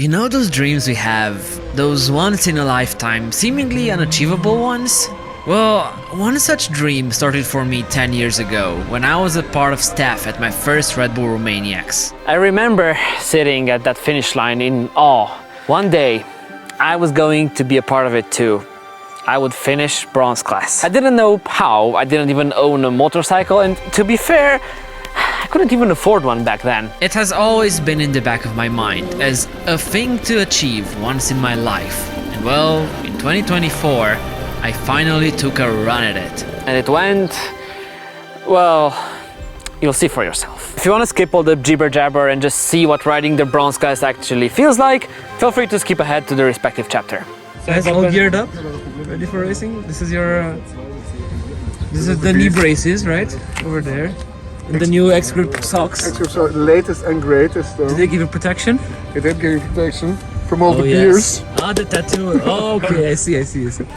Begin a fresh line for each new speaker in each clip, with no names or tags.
You know those dreams we have, those once-in-a-lifetime, seemingly unachievable ones? Well, one such dream started for me 10 years ago, when I was a part of staff at my first Red Bull Romaniacs. I remember sitting at that finish line in awe. One day, I was going to be a part of it too. I would finish bronze class. I didn't know how, I didn't even own a motorcycle, and to be fair, I couldn't even afford one back then. It has always been in the back of my mind as a thing to achieve once in my life. And well, in 2024, I finally took a run at it. And it went, well, you'll see for yourself. If you want to skip all the jibber jabber and just see what riding the bronze class actually feels like, feel free to skip ahead to the respective chapter.
Guys, all geared up, ready for racing. This is your, this is the knee braces, right? Over there. And the new X-Grip socks.
X-Grip socks, latest and greatest though.
Did they give you protection?
It did give you protection from all the beers.
Ah, the tattoo. Oh, okay, I see.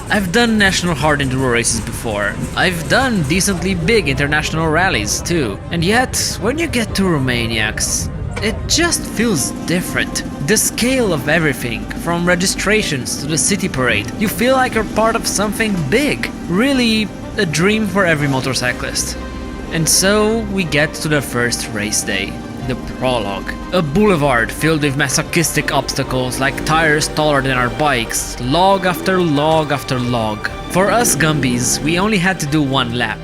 I've done national hard enduro races before. I've done decently big international rallies too. And yet, when you get to Romaniacs, it just feels different. The scale of everything, from registrations to the city parade, you feel like you're part of something big. Really, a dream for every motorcyclist. And so we get to the first race day, the Prologue. A boulevard filled with masochistic obstacles like tires taller than our bikes, log after log after log. For us Gumbies, we only had to do one lap.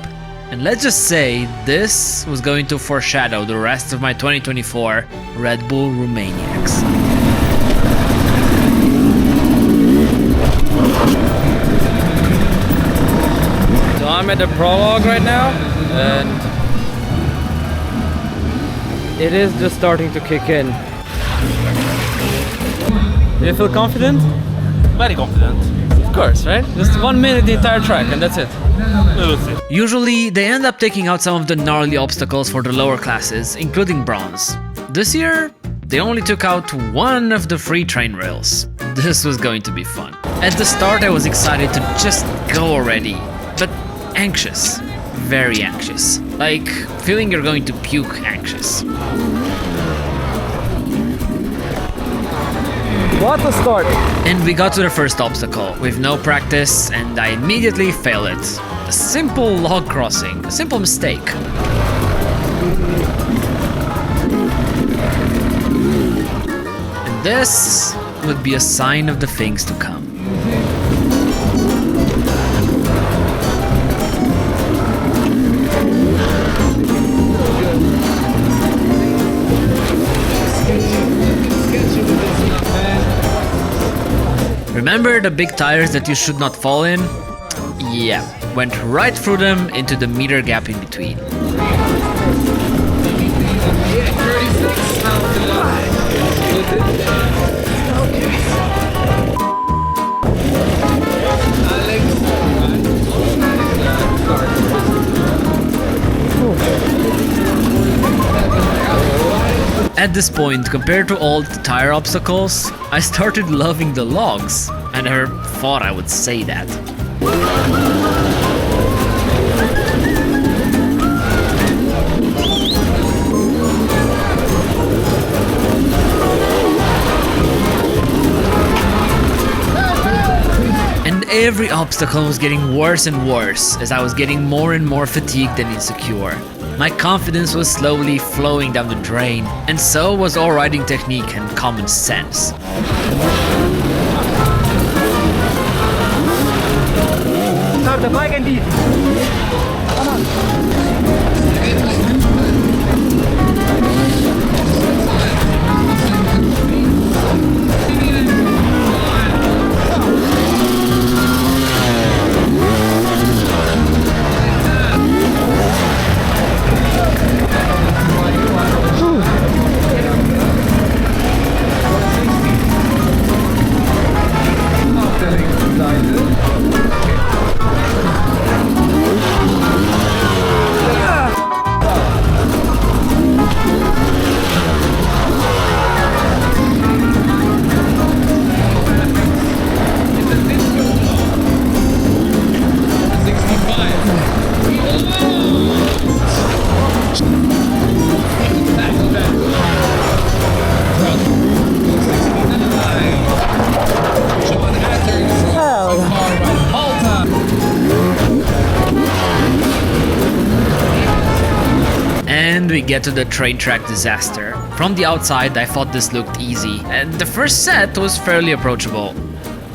And let's just say this was going to foreshadow the rest of my 2024 Red Bull Romaniacs.
So I'm at the Prologue right now, and it is just starting to kick in. Do you feel confident?
Very confident.
Of course, right? Just 1 minute the entire track and that's it.
We'll see.
Usually, they end up taking out some of the gnarly obstacles for the lower classes, including bronze. This year, they only took out one of the 3 train rails. This was going to be fun. At the start, I was excited to just go already, but anxious. Very anxious. Like, feeling you're going to puke anxious.
What a start!
And we got to the first obstacle, with no practice, and I immediately failed it. A simple log crossing, a simple mistake. And this would be a sign of the things to come. Remember the big tires that you should not fall in? Yeah, went right through them into the meter gap in between. At this point, compared to all the tire obstacles, I started loving the logs. I never thought I would say that. And every obstacle was getting worse and worse as I was getting more and more fatigued and insecure. My confidence was slowly flowing down the drain, and so was all riding technique and common sense.
Start the bike and eat! Come on!
finally get to the train track disaster. From the outside, I thought this looked easy, and the first set was fairly approachable.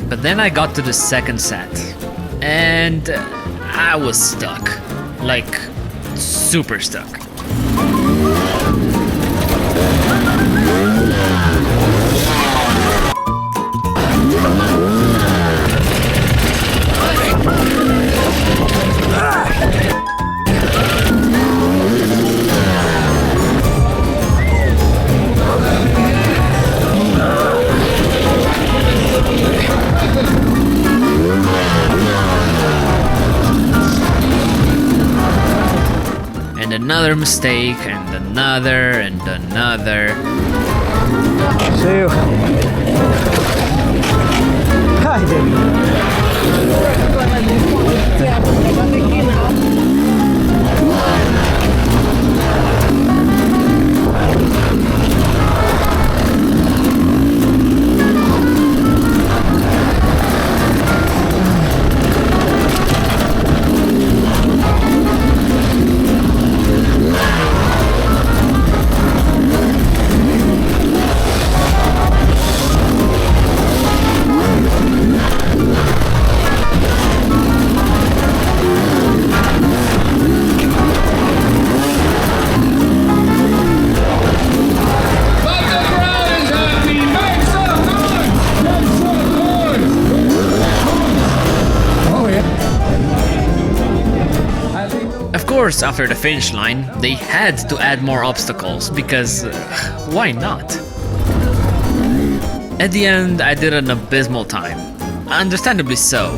But then I got to the second set, and I was stuck. Like, super stuck. And another mistake, and another, and another.
See you. Hi,
Of course, after the finish line, they had to add more obstacles, because why not? At the end, I did an abysmal time. Understandably so.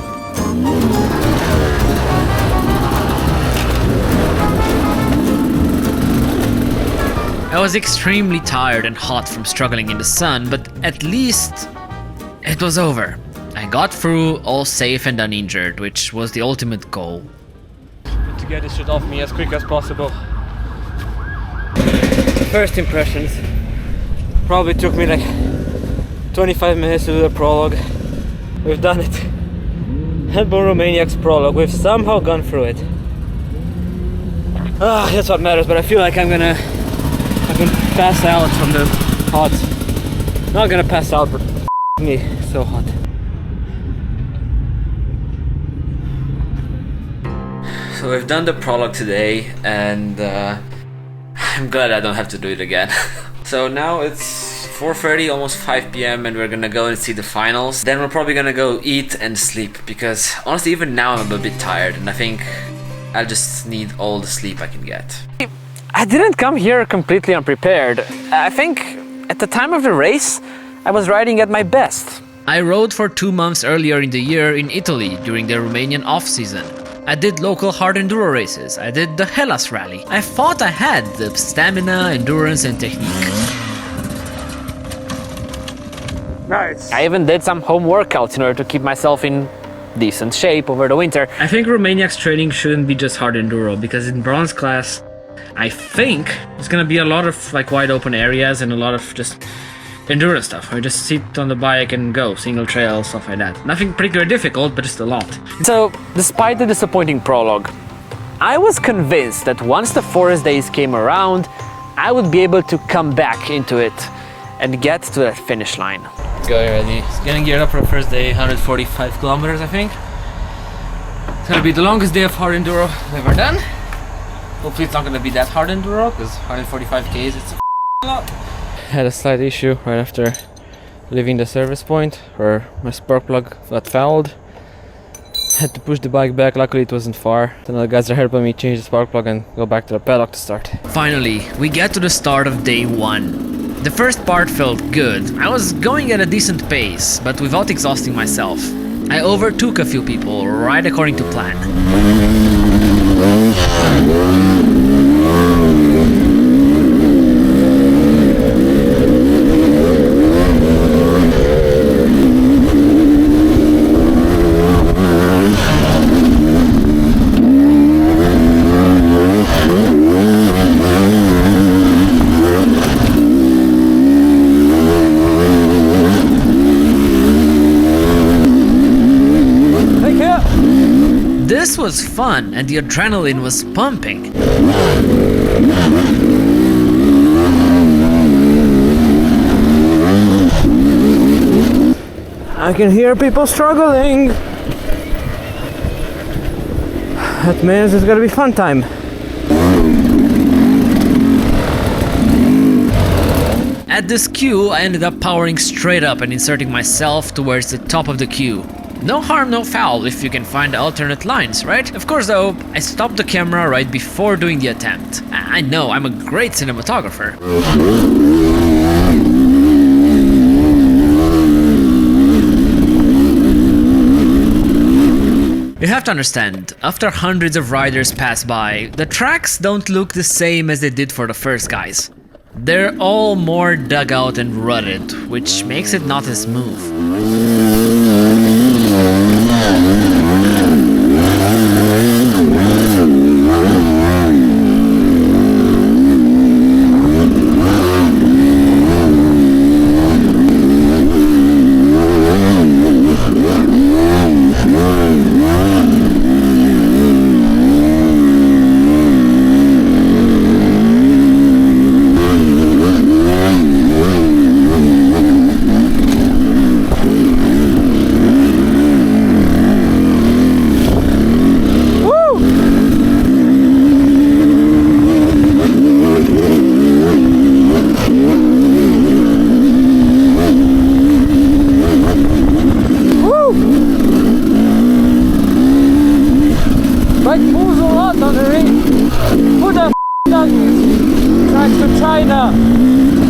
I was extremely tired and hot from struggling in the sun, but at least it was over. I got through all safe and uninjured, which was the ultimate goal.
To get this shit off me as quick as possible. First impressions. Probably took me like 25 minutes to do the prologue. We've done it. Helbo Romaniacs Prologue. We've somehow gone through it. That's what matters, but I feel like I'm gonna pass out from the hot. Not gonna pass out, but me, so hot.
So we've done the prologue today, and I'm glad I don't have to do it again. So now it's 4:30, almost 5 p.m, and we're gonna go and see the finals. Then we're probably gonna go eat and sleep, because honestly even now I'm a bit tired, and I think I'll just need all the sleep I can get.
I didn't come here completely unprepared. I think at the time of the race, I was riding at my best.
I rode for 2 months earlier in the year in Italy during the Romanian off-season. I did local hard enduro races. I did the Hellas rally. I thought I had the stamina, endurance and technique.
Nice.
I even did some home workouts in order to keep myself in decent shape over the winter.
I think Romaniacs training shouldn't be just hard enduro, because in bronze class, I think it's gonna be a lot of like wide open areas and a lot of just endurance stuff. I just sit on the bike and go, single trail, stuff like that. Nothing particularly difficult, but just a lot.
So, despite the disappointing prologue, I was convinced that once the forest days came around, I would be able to come back into it and get to that finish line.
Going ready. Getting geared up for the first day, 145 kilometers I think. It's gonna be the longest day of hard enduro I've ever done. Hopefully it's not gonna be that hard enduro, because 145 k's it's a lot.
Had a slight issue right after leaving the service point where my spark plug got fouled. Had to push the bike back, luckily it wasn't far. Then the guys are helping me change the spark plug and go back to the paddock to start.
Finally, we get to the start of day 1. The first part felt good. I was going at a decent pace, but without exhausting myself. I overtook a few people right according to plan. This was fun, and the adrenaline was pumping.
I can hear people struggling. That means it's gonna be fun time.
At this queue, I ended up powering straight up and inserting myself towards the top of the queue. No harm, no foul if you can find alternate lines, right? Of course though, I stopped the camera right before doing the attempt. I know, I'm a great cinematographer. You have to understand, after hundreds of riders pass by, the tracks don't look the same as they did for the first guys. They're all more dug out and rutted, which makes it not as smooth.
Bike moves a lot on the ring. Who the does this? Tries to China.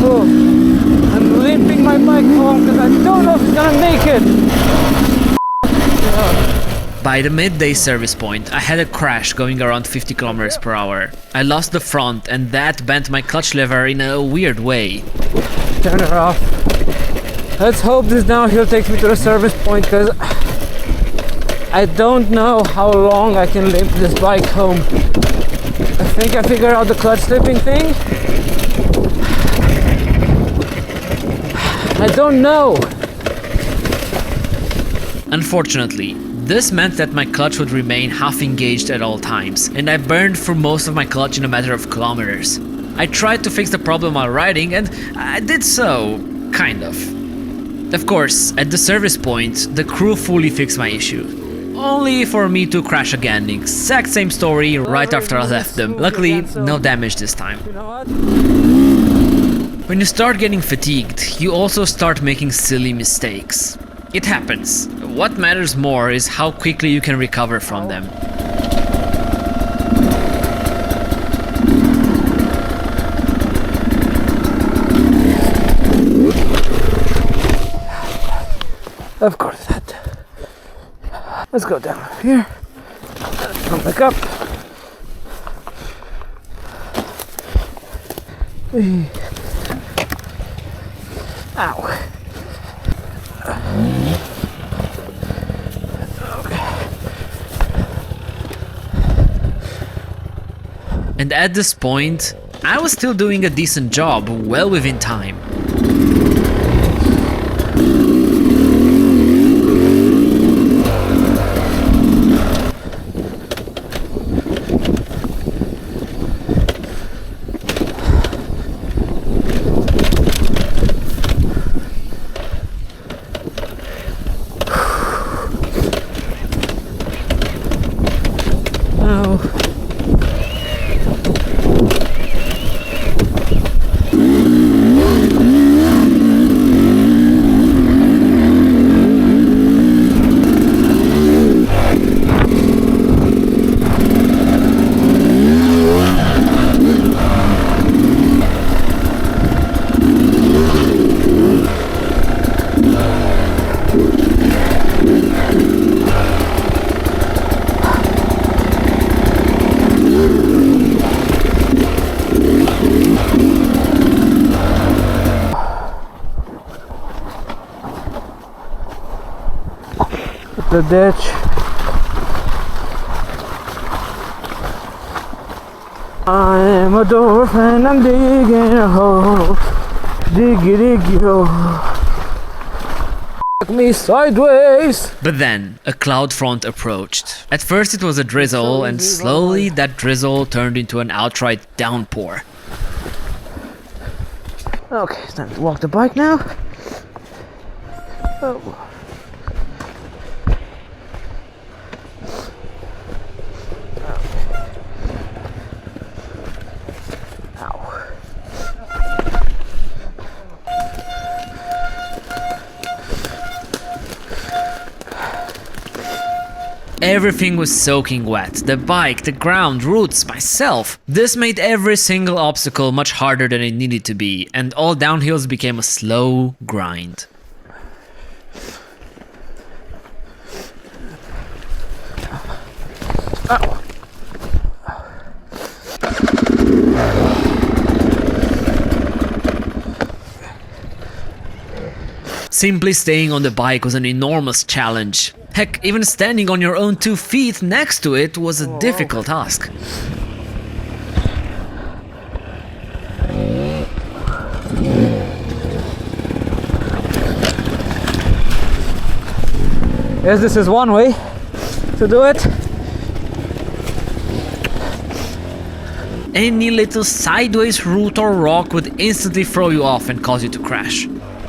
Oh, I'm limping my bike home because I don't know if it's gonna make it.
By the midday service point, I had a crash going around 50 kilometers per hour. I lost the front and that bent my clutch lever in a weird way.
Turn her off. Let's hope this downhill takes me to the service point because I don't know how long I can limp this bike home. I think I figured out the clutch slipping thing. I don't know.
Unfortunately, this meant that my clutch would remain half engaged at all times, and I burned through most of my clutch in a matter of kilometers. I tried to fix the problem while riding, and I did so, kind of. Of course, at the service point, the crew fully fixed my issue. Only for me to crash again, the exact same story right after I left them. Luckily, no damage this time.
You know what?
When you start getting fatigued, you also start making silly mistakes. It happens. What matters more is how quickly you can recover from them.
Of course that. Let's go down here. Come back up. Ow.
And at this point, I was still doing a decent job, well within time.
The ditch. I am a dwarf and I'm digging a hole. Diggy diggy hole. Fuck me sideways.
But then, a cloud front approached. At first it was a drizzle, and slowly that drizzle turned into an outright downpour.
Okay, it's time to walk the bike now. Oh.
Everything was soaking wet. The bike, the ground, roots, myself. This made every single obstacle much harder than it needed to be, and all downhills became a slow grind. Simply staying on the bike was an enormous challenge. Heck, even standing on your own 2 feet next to it was a difficult task.
Yes, this is one way to do it.
Any little sideways route or rock would instantly throw you off and cause you to crash.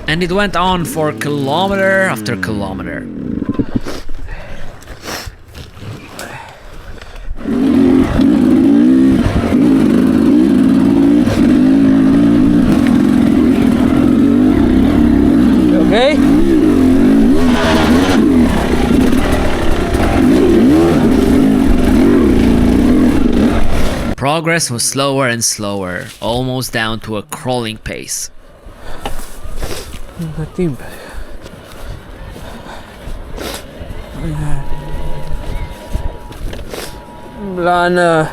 And it went on for kilometer after kilometer.
Okay.
Progress was slower and slower, almost down to a crawling pace.
Blana.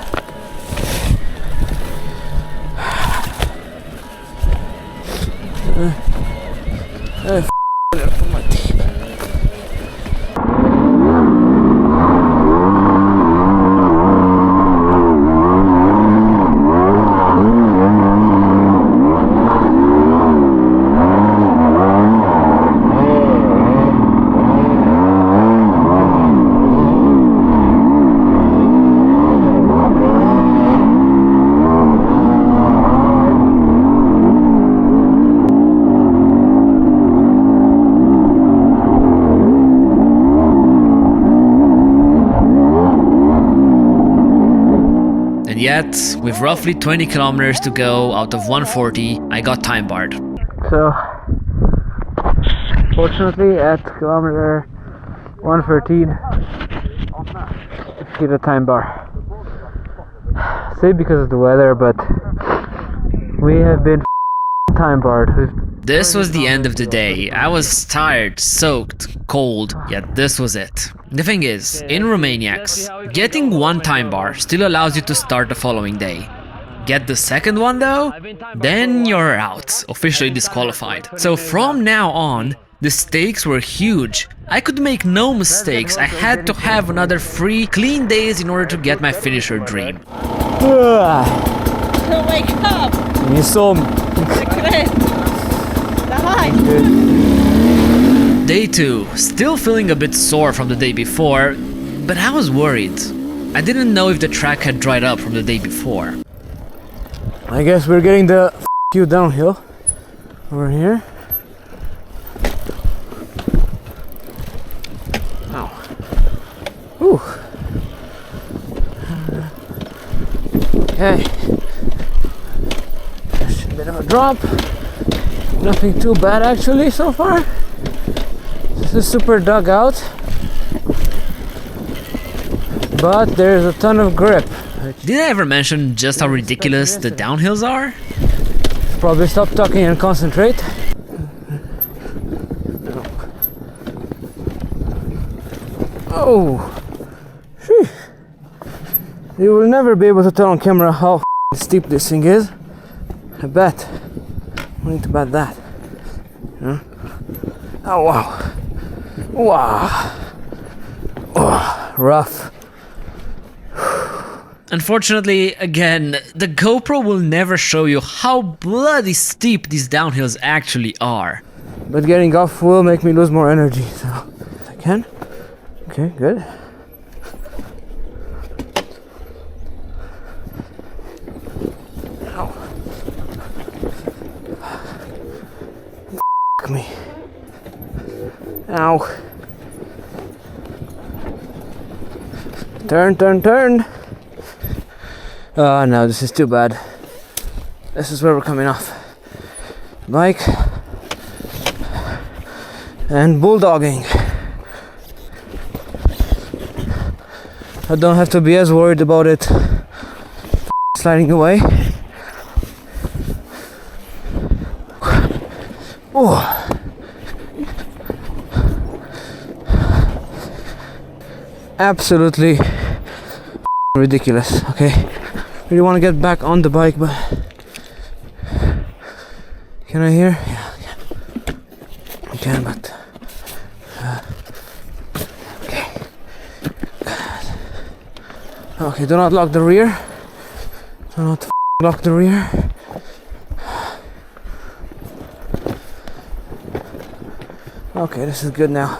And yet, with roughly 20 kilometers to go out of 140, I got time barred.
So, fortunately, at kilometer 113, hit a time bar. Say because of the weather, but we have been time barred.
This was the end of the day. I was tired, soaked, cold, yet this was it. The thing is, in Romaniacs, getting one time bar still allows you to start the following day. Get the second one though? Then you're out, officially disqualified. So from now on, the stakes were huge. I could make no mistakes. I had to have another 3 clean days in order to get my finisher dream.
Wake up!
Nie są.
Secret! Dawaj!
Day 2, still feeling a bit sore from the day before, but I was worried. I didn't know if the track had dried up from the day before.
I guess we're getting the you downhill over here. Ow. Whew. Okay. Just a bit of a drop. Nothing too bad actually so far. This is super dug out, but there's a ton of grip.
Did I ever mention just how ridiculous the downhills are?
Probably stop talking and concentrate. Oh, phew. You will never be able to tell on camera how steep this thing is. I bet. I need to bet that. Yeah. Oh wow. Wow. Oh, rough.
Unfortunately, again, the GoPro will never show you how bloody steep these downhills actually are.
But getting off will make me lose more energy, so if I can. Okay, good. Ow. F*** me. Ow. Turn, turn, turn. Oh no, this is too bad. This is where we're coming off. Bike. And bulldogging. I don't have to be as worried about it sliding away. Oh. Absolutely ridiculous. Okay, really want to get back on the bike, but can I hear? Yeah, I can, but okay. Okay, do not lock the rear. Do not lock the rear. Okay, this is good now.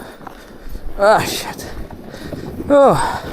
Ah, shit. Oh.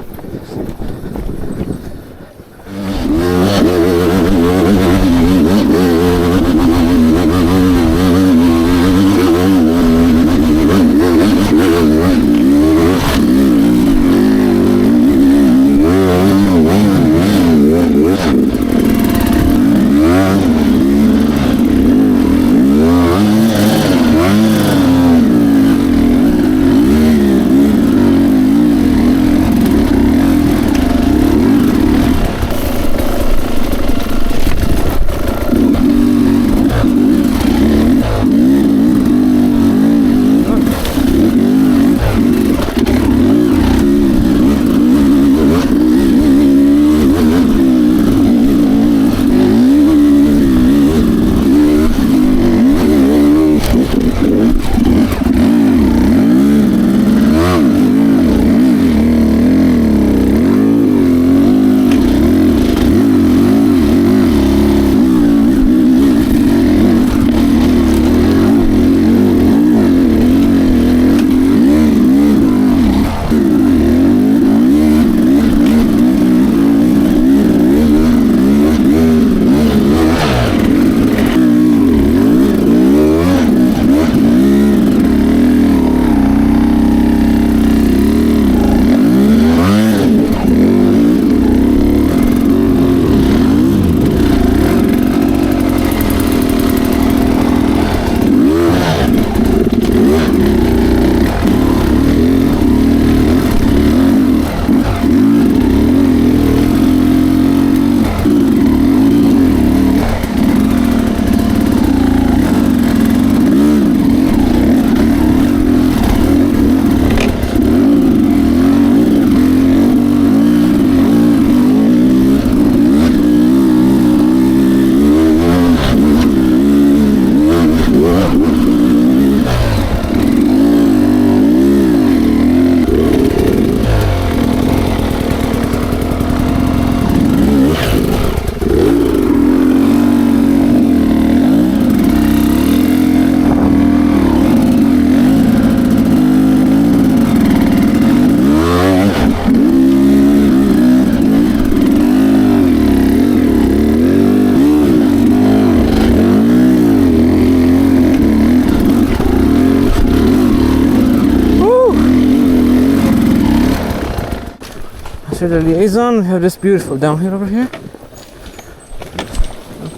After the liaison, we have this beautiful downhill over here.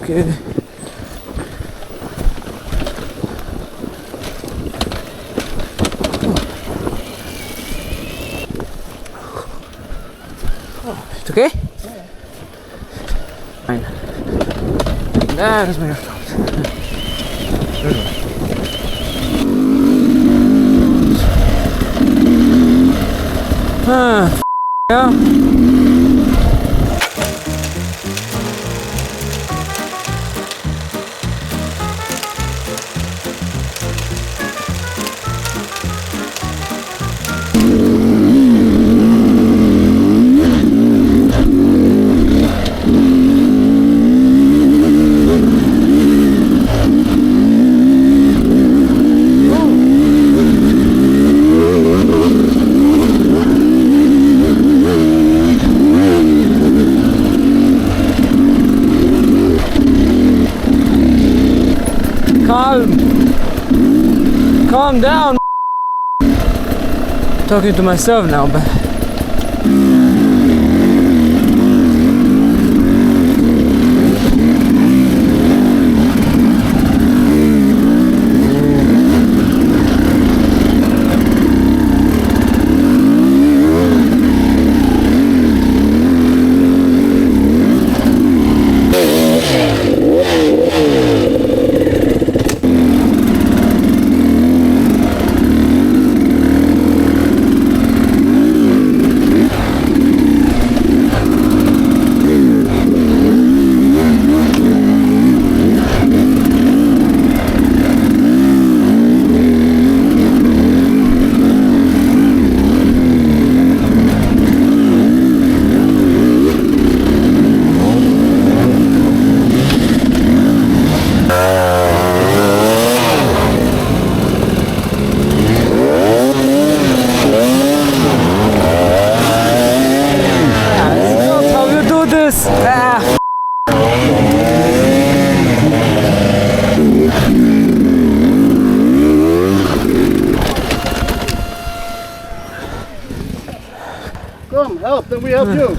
Okay. Oh, it's okay? Yeah. Fine. That is my thought. Yeah. Calm down. Talking to myself now, but
help, then we help you.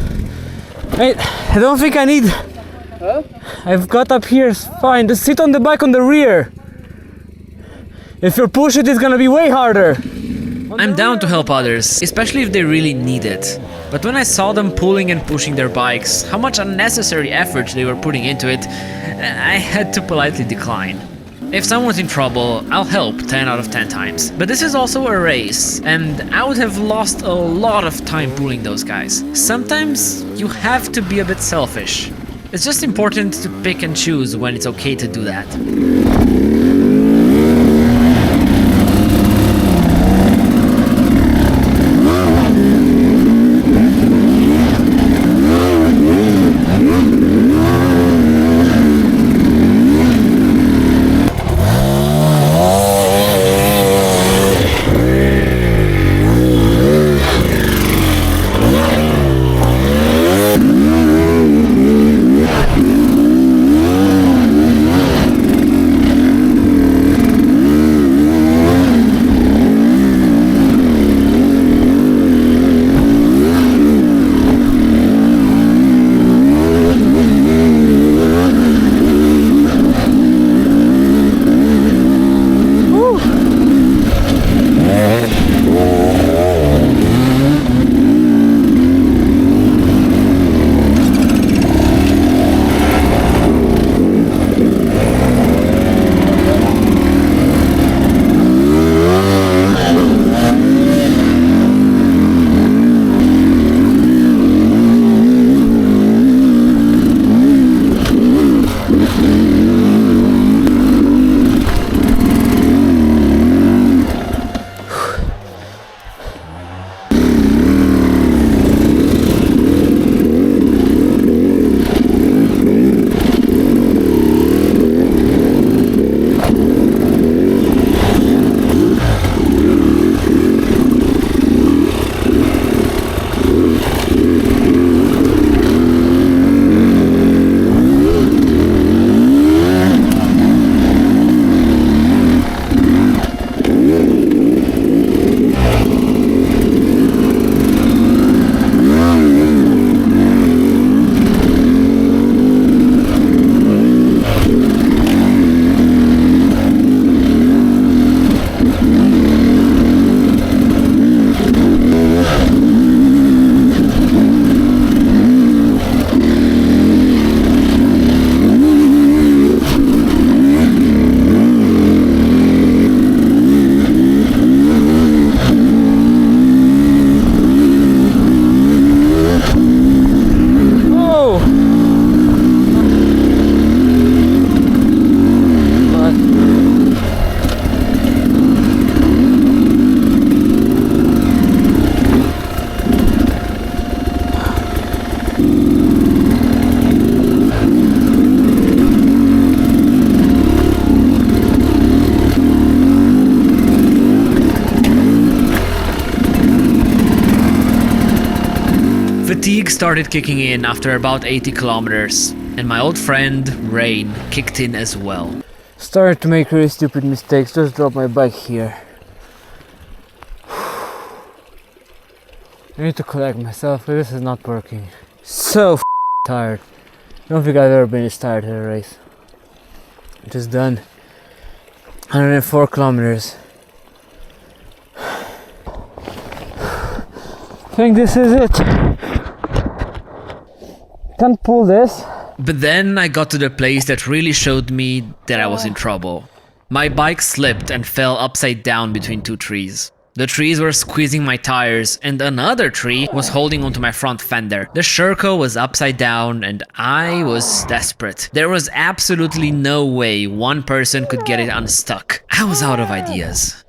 Wait, I don't think I need...
Huh?
I've got up here, it's fine. Just sit on the bike on the rear. If you push it, it's gonna be way harder.
I'm down to help others, especially if they really need it. But when I saw them pulling and pushing their bikes, how much unnecessary effort they were putting into it, I had to politely decline. If someone's in trouble, I'll help 10 out of 10 times. But this is also a race, and I would have lost a lot of time pulling those guys. Sometimes you have to be a bit selfish. It's just important to pick and choose when it's okay to do that. Fatigue started kicking in after about 80 kilometers, and my old friend, Rain, kicked in as well.
Started to make really stupid mistakes, just drop my bike here. I need to collect myself, this is not working. So tired. I don't think I've ever been this tired in a race. Just done 104 kilometers. I think this is it. Can't pull this.
But then I got to the place that really showed me that I was in trouble. My bike slipped and fell upside down between two trees. The trees were squeezing my tires, and another tree was holding onto my front fender. The Sherco was upside down, and I was desperate. There was absolutely no way one person could get it unstuck. I was out of ideas.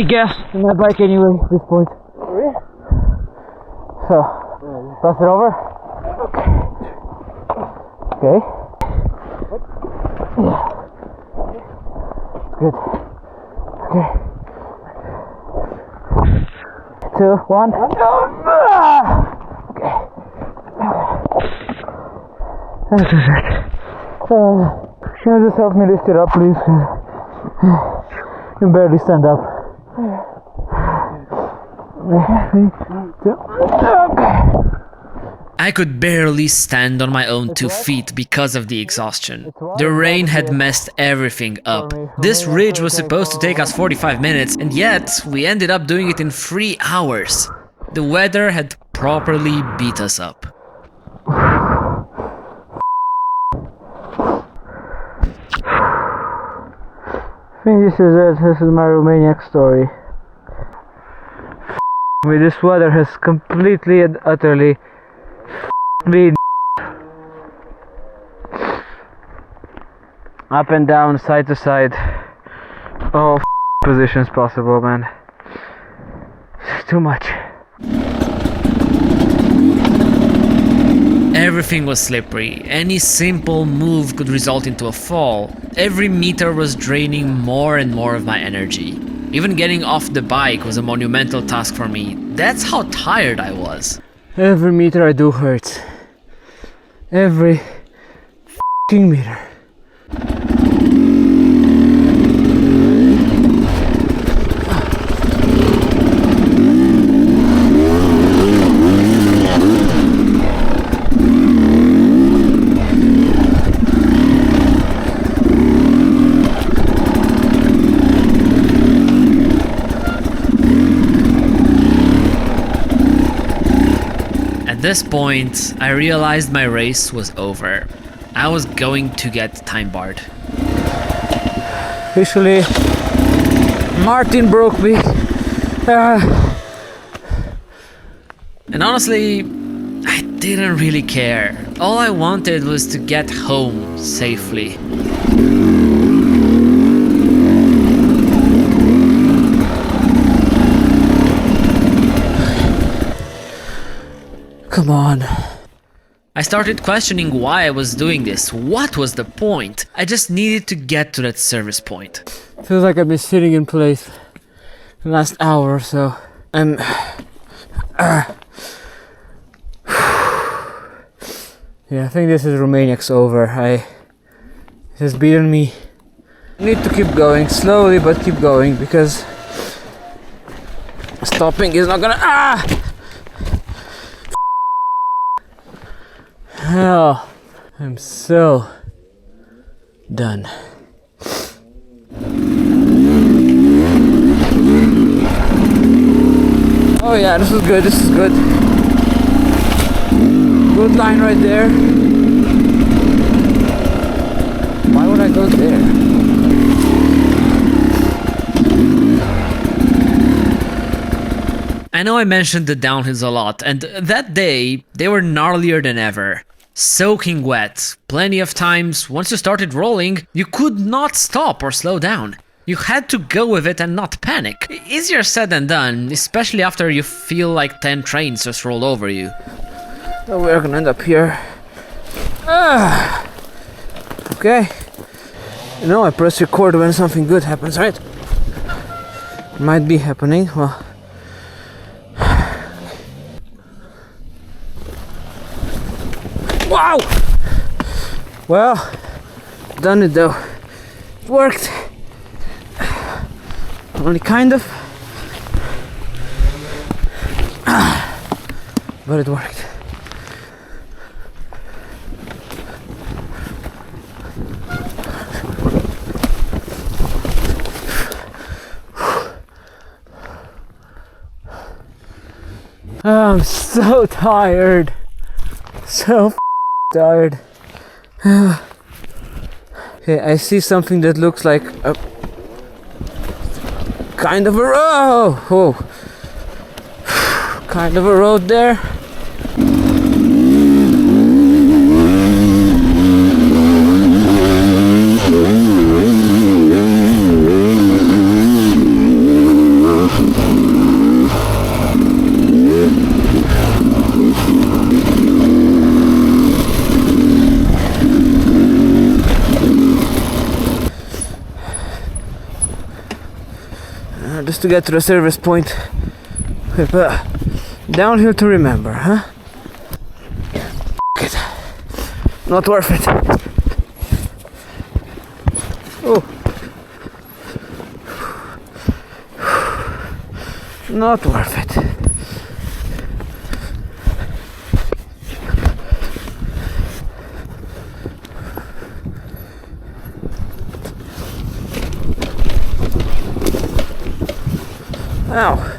Gas in my bike anyway at this point. So, pass it over. Okay. Yeah. Good. Okay. 2, 1. Okay. This is it. Can you just help me lift it up, please? You can barely stand up.
I could barely stand on my own 2 feet because of the exhaustion. The rain had messed everything up. This ridge was supposed to take us 45 minutes, and yet we ended up doing it in 3 hours. The weather had properly beat us up.
I think this is it. This is my Romaniac story. This weather has completely and utterly me up and down, side to side, all positions possible, man. It's too much.
Everything was slippery. Any simple move could result into a fall. Every meter was draining more and more of my energy. Even getting off the bike was a monumental task for me. That's how tired I was.
Every meter I do hurts. Every f***ing meter.
At this point, I realized my race was over. I was going to get time barred.
Officially, Martin broke me.
And honestly, I didn't really care. All I wanted was to get home safely.
Come on.
I started questioning why I was doing this. What was the point? I just needed to get to that service point.
Feels like I've been sitting in place the last hour or so. And yeah, I think this is Romaniacs over. It has beaten me. I need to keep going, slowly but keep going, because stopping is not gonna Oh, I'm so done. Oh yeah, this is good, this is good. Good line right there. Why would I go there?
I know I mentioned the downhills a lot, and that day, they were gnarlier than ever. Soaking wet. Plenty of times, once you started rolling, you could not stop or slow down. You had to go with it and not panic. Easier said than done, especially after you feel like 10 trains just rolled over you.
So we're gonna end up here. Okay. You know, I press record when something good happens, right? Might be happening, well. Wow! Well, done it though. It worked. Only kind of. But it worked. I'm so tired. So tired. Okay, I see something that looks like a kind of a road. Oh, kind of a road there. Just to get to the service point. Downhill to remember, huh? Not worth it. Oh. Not worth it. Ow.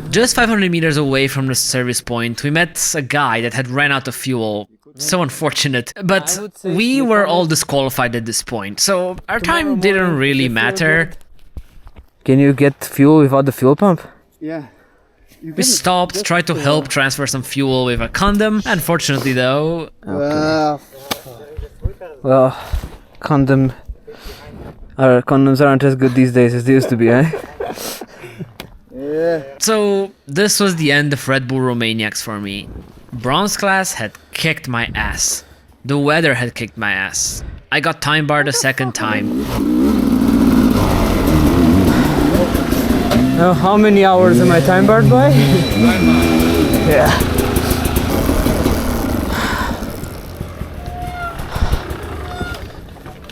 Just 500 meters away from the service point, we met a guy that had ran out of fuel. So unfortunate. But we were all disqualified at this point, so our time didn't really matter.
Can you get fuel without the fuel pump?
Yeah.
We stopped, tried to help transfer some fuel with a condom. Unfortunately though...
Well, condoms aren't as good these days as they used to be, eh?
Yeah.
So this was the end of Red Bull Romaniacs for me. Bronze class had kicked my ass. The weather had kicked my ass. I got time barred a second time.
How many hours am I time barred by? Yeah.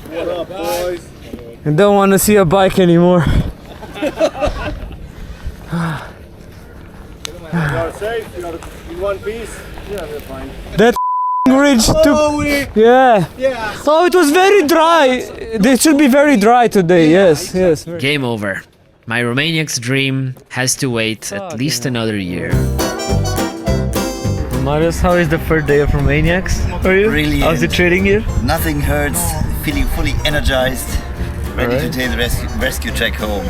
What up, boys?
I don't want to see a bike anymore.
You're safe, you're in one piece. Yeah, we're fine.
That ridge took... Yeah.
Yeah.
Oh, it was very dry. It should be very dry today. Yes, yes.
Game over. My Romaniacs dream has to wait at least another year.
Marius, how is the third day of Romaniacs for you?
Brilliant.
How's it treating you?
Nothing hurts, feeling fully energized, ready to take the rescue trek home.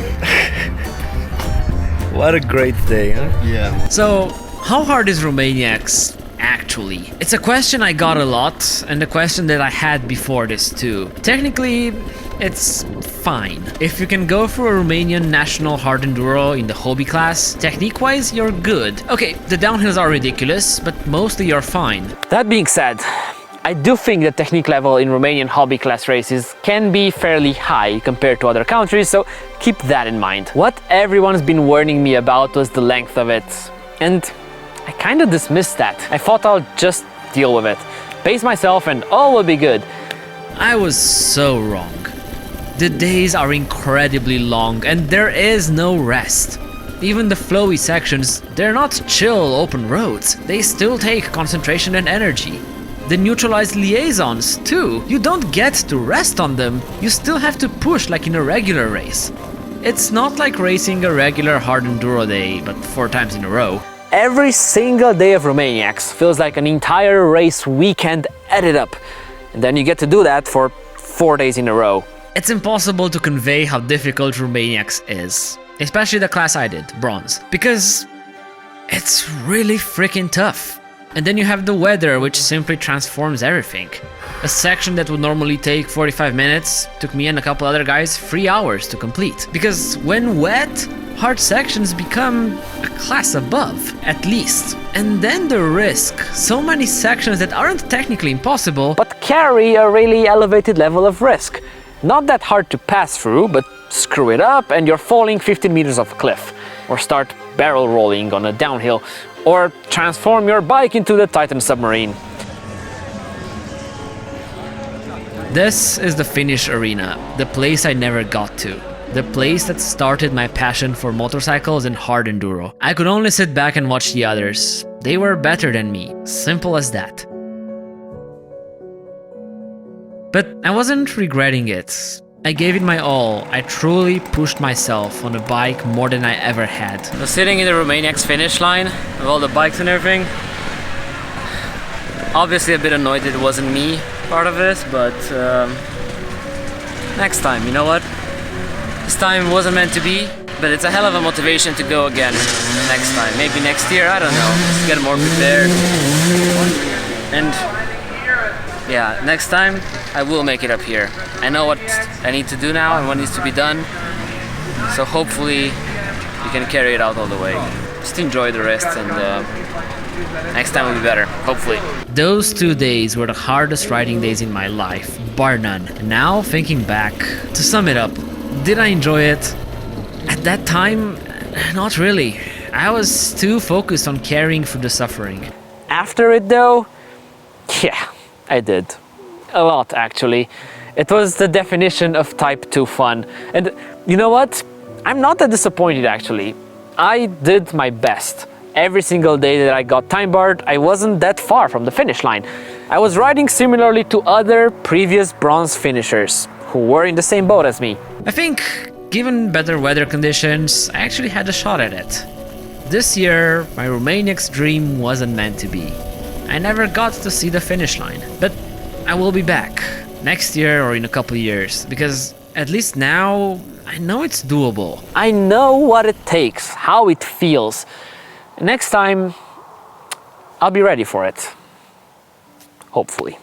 What a great day, huh?
Yeah.
So, how hard is Romaniacs actually? It's a question I got a lot, and a question that I had before this too. Technically, it's fine. If you can go for a Romanian national hard enduro in the hobby class, technique-wise, you're good. Okay, the downhills are ridiculous, but mostly you're fine.
That being said, I do think the technique level in Romanian hobby class races can be fairly high compared to other countries, so keep that in mind. What everyone's been warning me about was the length of it, and I kind of dismissed that. I thought I'll just deal with it, pace myself, and all will be good.
I was so wrong. The days are incredibly long and there is no rest. Even the flowy sections, they're not chill open roads. They still take concentration and energy. The neutralized liaisons too. You don't get to rest on them. You still have to push like in a regular race. It's not like racing a regular hard enduro day, but 4 times in a row.
Every single day of Romaniacs feels like an entire race weekend added up. And then you get to do that for 4 days in a row.
It's impossible to convey how difficult Romaniacs is. Especially the class I did, Bronze. Because it's really freaking tough. And then you have the weather, which simply transforms everything. A section that would normally take 45 minutes took me and a couple other guys 3 hours to complete. Because when wet, hard sections become a class above, at least. And then the risk. So many sections that aren't technically impossible,
But carry a really elevated level of risk. Not that hard to pass through, but screw it up and you're falling 15 meters off a cliff. Or start barrel rolling on a downhill. Or transform your bike into the Titan submarine.
This is the Finnish arena, the place I never got to. The place that started my passion for motorcycles and hard enduro. I could only sit back and watch the others. They were better than me, simple as that. But I wasn't regretting it. I gave it my all. I truly pushed myself on a bike more than I ever had.
I was sitting in the Romaniacs finish line with all the bikes and everything. Obviously a bit annoyed that it wasn't me part of this, but next time, you know what? This time wasn't meant to be, but it's a hell of a motivation to go again next time. Maybe next year, I don't know. Just get more prepared. And yeah, next time I will make it up here. I know what I need to do now and what needs to be done. So hopefully we can carry it out all the way. Just enjoy the rest and next time will be better, hopefully.
Those 2 days were the hardest riding days in my life, bar none. Now, thinking back, to sum it up, did I enjoy it? At that time, not really. I was too focused on carrying through the suffering.
After it though, yeah, I did. A lot actually. It was the definition of type 2 fun. And you know what? I'm not that disappointed actually. I did my best. Every single day that I got time barred, I wasn't that far from the finish line. I was riding similarly to other previous bronze finishers who were in the same boat as me.
I think, given better weather conditions, I actually had a shot at it. This year, my Romaniacs dream wasn't meant to be. I never got to see the finish line, but I will be back next year or in a couple years, because at least now I know it's doable.
I know what it takes, how it feels. Next time, I'll be ready for it. Hopefully.